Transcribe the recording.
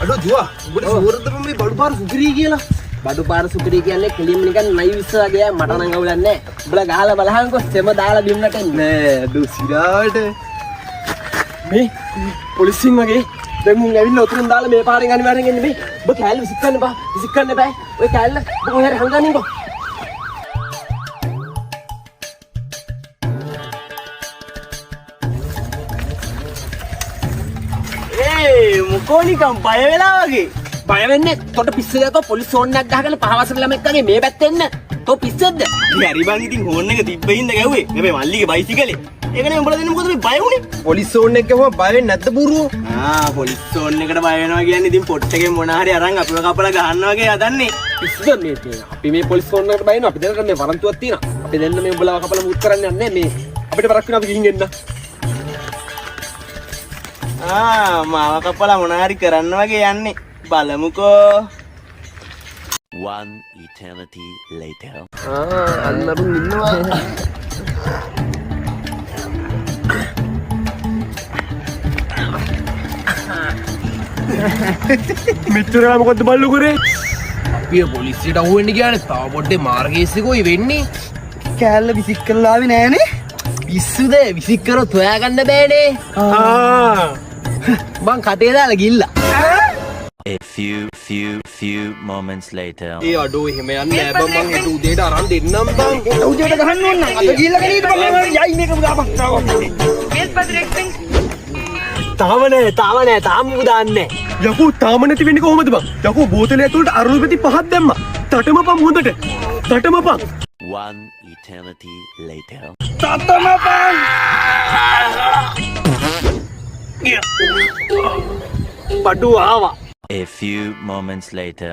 අඩෝ දුවා උඹට ෂුවර්ද මේ බඩු පාර සුපිරි කියලා බඩු පාර සුපිරි කියන්නේ කෙලින්ම නිකන් නයිවිස් වගේ මට නම් අවුලක් නැහැ. උඹලා ගහලා බලහන්කො සෙම දාලා බිම්නට එන්නේ. නෑ අඩෝ සිරාවට මේ පොලිසියෙන් වගේ දැන් මුන් ඇවිල්ලා උතුරෙන් දාලා මේ පාරෙන් අනිවාර්යෙන් එන්නේ මේ. ඔබ කෑල්ල විසිකන්න බා. විසිකන්න බෑ. ඔය කෑල්ල ඔබ ඔයාලා හංගන්නේ බා. මොකෝනිකම් බය වෙලා වගේ බය වෙන්නේ තොට පිස්සෙදක පොලිස් ෆෝන් එකක් ගහගෙන පහවසර ළමෙක් වගේ මේ පැත්තේ එන්න තෝ පිස්සෙද්ද හරි බං ඉතින් හෝන් එක තිබ්බින්ද ගැව්වේ මේ මල්ලිගේ බයිසිකලේ ඒකනේ උඹලා දෙන්න මොකද මේ බය වුනේ පොලිස් ෆෝන් එක ගහුවා බය වෙන්නේ නැද්ද බූරුවෝ පොලිස් ෆෝන් එකට බය වෙනවා කියන්නේ ඉතින් පොට් එකෙන් මොන හරි අරන් අපිව කපලා ගහනවා වගේ හදන්නේ පිස්සුද මේ තියෙන අපි මේ පොලිස් ෆෝන් එකට බය වෙනවා අපි දෙන්නට මේ වරන්තුවක් තියෙනවා අපි දෙන්න මේ උඹලා කපලා මුත් කරන්නේ නැහැ මේ අපිට බරක් වෙනවා අපි ගිහින් එන්න මාව කපලා මොන හරි කරන්න වගේ යන්නේ බලමුකෝ. One eternity later. අන්නරුන් ඉන්නවා. මෙච්චර මොකද්ද බල්ලු කරේ අපි පොලිසියට අහුවෙන්න ගියානේ තව පොඩ්ඩේ මාර්ගයේසේ කොයි වෙන්නේ කෑල්ල විසික් කරලා ආවේ නෑනේ. පිස්සුද විසික් කරොත් හොයාගන්න බෑනේ මං කටේ දාලා ගිල්ලා A few moments later. ඒ අඩෝ එහෙම යන්නේ නෑ බං මං හෙට උදේට අරන් දෙන්නම් බං උදේට ගහන්න ඕන නම් අද ගිහිල්ලා කණීද බං යයි මේක දාපන්. තාම දාන්නේ යකෝ තාම නැති වෙන්නේ කොහොමද බං යකෝ බෝතලේ ඇතුළට අරුල් පෙති පහක් දැම්මා තටමපන් හොඳට තටමපන් One eternity later. බඩු ආවා A few moments later.